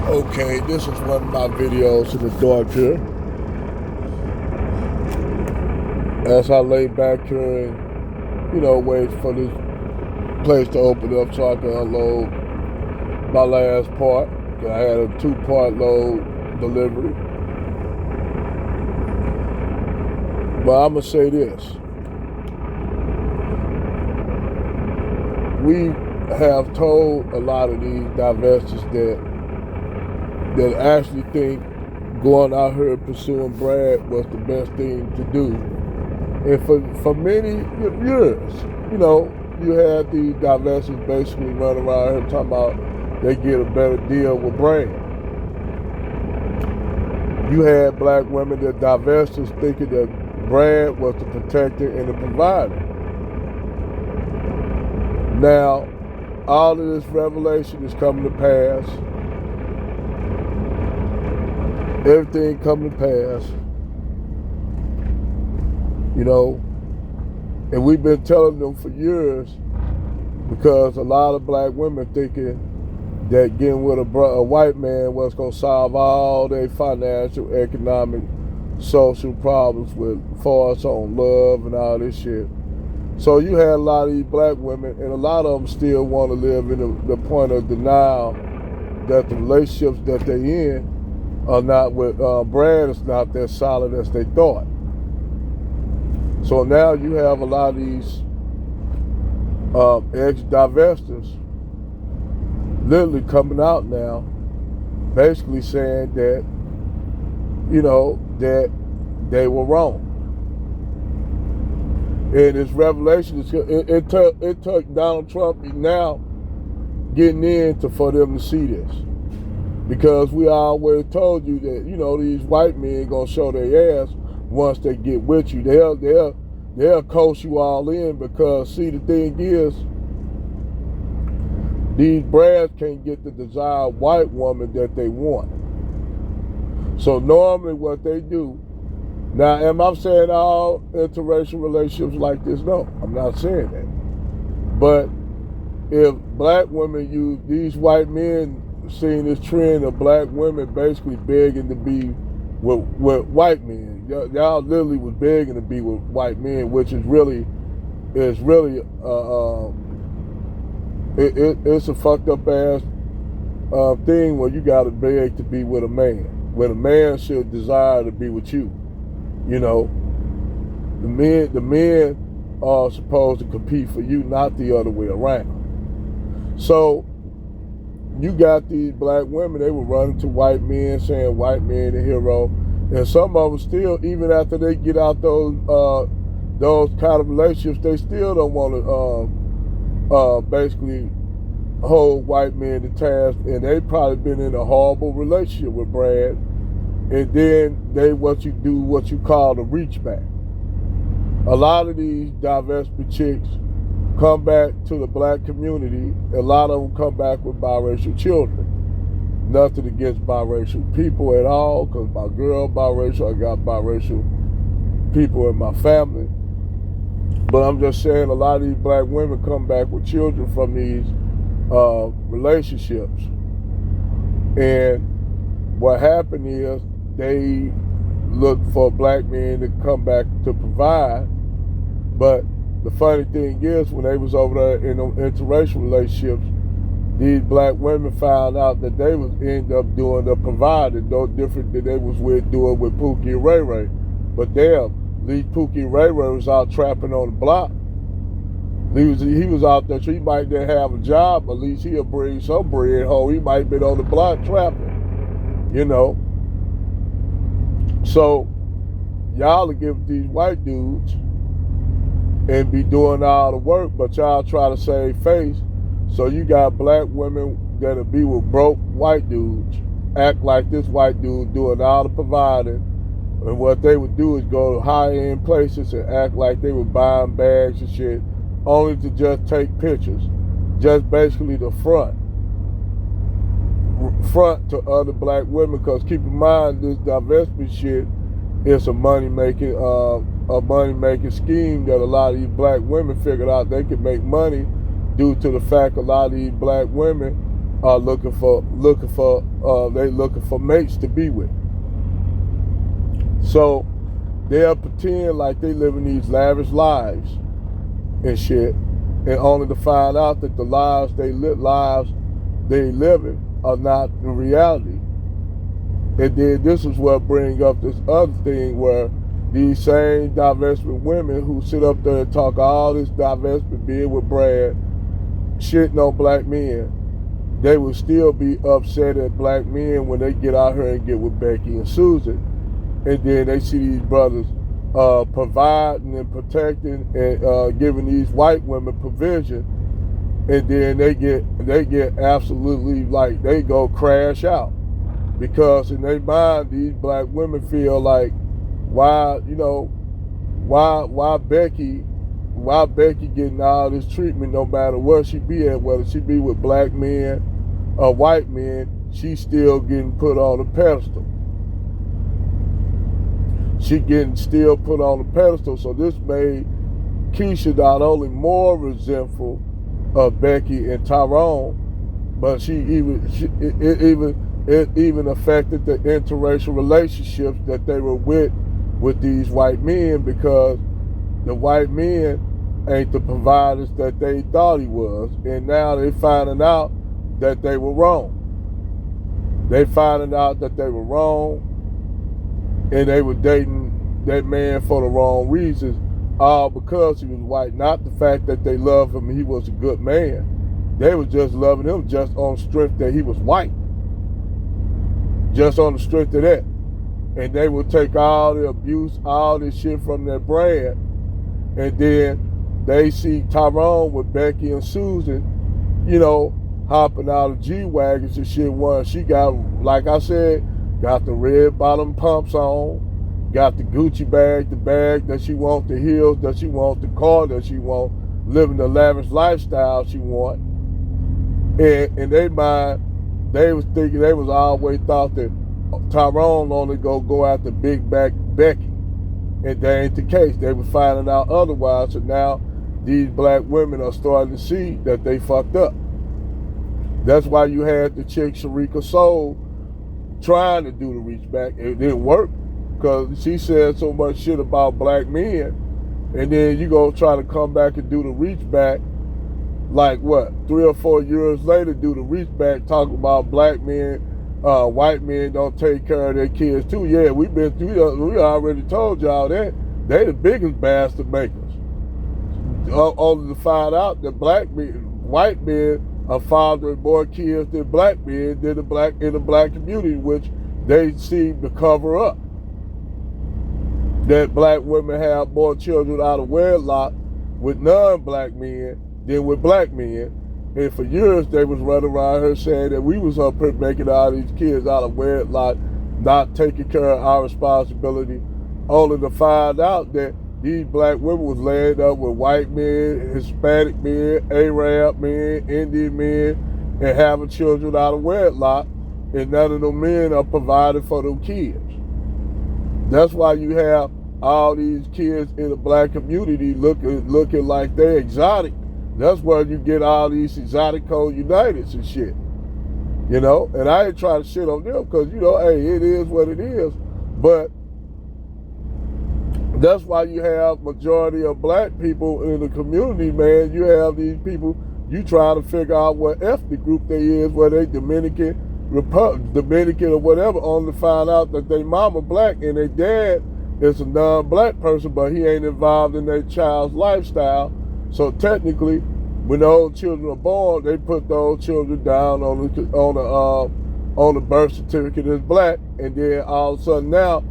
Okay, this is one of my videos in the dark here. As I lay back here and, wait for this place to open up so I can unload my last part. I had a 2-part load delivery. But I'm going to say this. We have told a lot of these divestors that actually think going out here pursuing Brad was the best thing to do. And for many years, you had these divestors basically running around here talking about they get a better deal with Brad. You had black women that divestors thinking that Brad was the protector and the provider. Now, all of this revelation is coming to pass. Everything coming to pass. And we've been telling them for years because a lot of black women thinking that getting with a white man was going to solve all their financial, economic, social problems with force on love and all this shit. So you had a lot of these black women, and a lot of them still want to live in the point of denial that the relationships that they in are not with Brad is not that solid as they thought. So now you have a lot of these ex-divestors literally coming out now, basically saying that, that they were wrong. And this revelation, it took Donald Trump now getting in for them to see this. Because we always told you that, these white men gonna show their ass once they get with you. They'll coach you all in because, see, the thing is, these Brads can't get the desired white woman that they want. So normally what they do, now am I saying all interracial relationships like this? No, I'm not saying that. But if black women use, these white men seeing this trend of black women basically begging to be with white men. Y'all literally was begging to be with white men, which is really it's a fucked up ass thing where you gotta beg to be with a man, when a man should desire to be with you. The men are supposed to compete for you, not the other way around. So you got these black women, they were running to white men, saying white men the hero. And some of them still, even after they get out those kind of relationships, they still don't want to basically hold white men to task. And they probably been in a horrible relationship with Brad. And then they what you call the reach back. A lot of these divestment chicks come back to the black community. A lot of them come back with biracial children. Nothing against biracial people at all, because my girl biracial, I got biracial people in my family. But I'm just saying a lot of these black women come back with children from these relationships. And what happened is they look for black men to come back to provide. But the funny thing is, when they was over there in interracial relationships, these black women found out that they was end up doing the providing, no different than they was doing with Pookie and Ray Ray. But damn, these Pookie and Ray Ray was out trapping on the block. He was out there, so he might not have a job, but at least he'll bring some bread home. He might have been on the block trapping, So y'all will give these white dudes and be doing all the work, but y'all try to save face. So you got black women that'll be with broke white dudes, act like this white dude doing all the providing, and what they would do is go to high-end places and act like they were buying bags and shit, only to just take pictures, just basically the front to other black women. Because keep in mind, this divestment shit is a money-making scheme that a lot of these black women figured out they could make money due to the fact a lot of these black women are looking for mates to be with. So they'll pretend like they living these lavish lives and shit, and only to find out that the lives they living are not the reality. And then this is what brings up this other thing where these same divestment women who sit up there and talk all this divestment, being with Brad, shitting on black men, they will still be upset at black men when they get out here and get with Becky and Susan. And then they see these brothers providing and protecting and giving these white women provision. And then they get absolutely, like, they go crash out. Because in their mind, these black women feel like, why Becky getting all this treatment no matter where she be at, whether she be with black men or white men, she's still getting put on a pedestal. She getting still put on a pedestal. So this made Keisha not only more resentful of Becky and Tyrone, but it even affected the interracial relationships that they were with these white men, because the white men ain't the providers that they thought he was. And now they finding out that they were wrong. They finding out that they were wrong, and they were dating that man for the wrong reasons, all because he was white. Not the fact that they loved him, he was a good man. They were just loving him just on strength that he was white. Just on the strength of that. And they would take all the abuse, all this shit from their brand, and then they see Tyrone with Becky and Susan, hopping out of G-Wagons and shit. One, she got, like I said, got the red bottom pumps on, got the Gucci bag, the bag that she want, the heels that she want, the car that she want, living the lavish lifestyle she want. And in their mind, they was thinking, they was always thought that Tyrone only go after big back Becky. And that ain't the case. They were finding out otherwise. So now these black women are starting to see that they fucked up. That's why you had the chick Sharika Soul trying to do the reach back. It didn't work because she said so much shit about black men. And then you go try to come back and do the reach back, like what, 3 or 4 years later, do the reach back talking about black men, white men don't take care of their kids too. Yeah, we already told y'all that. They the biggest bastard makers. Only to find out that white men are fathering more kids than black men in the black community, which they seem to cover up. That black women have more children out of wedlock with non-black men than with black men. And for years they was running around here saying that we was up here making all these kids out of wedlock, not taking care of our responsibility, only to find out that these black women was laying up with white men, Hispanic men, Arab men, Indian men, and having children out of wedlock, and none of them men are providing for them kids. That's why you have all these kids in the black community looking like they're exotic. That's where you get all these exotico Uniteds and shit. And I ain't trying to shit on them because, hey, it is what it is. But that's why you have majority of black people in the community, man. You have these people, you trying to figure out what ethnic group they is, whether they Dominican or whatever, only to find out that their mama black and their dad is a non-black person, but he ain't involved in their child's lifestyle. So technically, when those children are born, they put those children down on the birth certificate as black, and then all of a sudden now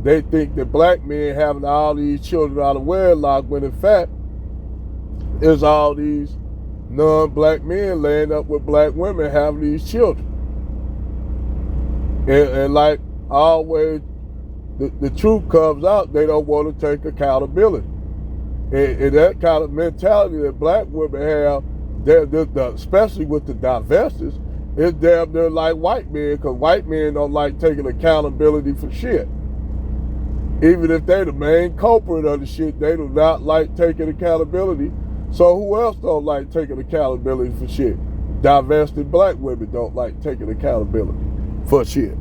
they think that black men having all these children out of wedlock, when in fact it's all these non-black men laying up with black women having these children. And like always, the truth comes out. They don't want to take accountability. And that kind of mentality that black women have, especially with the divestors, is damn near like white men, because white men don't like taking accountability for shit. Even if they the main culprit of the shit, they do not like taking accountability. So who else don't like taking accountability for shit? Divested black women don't like taking accountability for shit.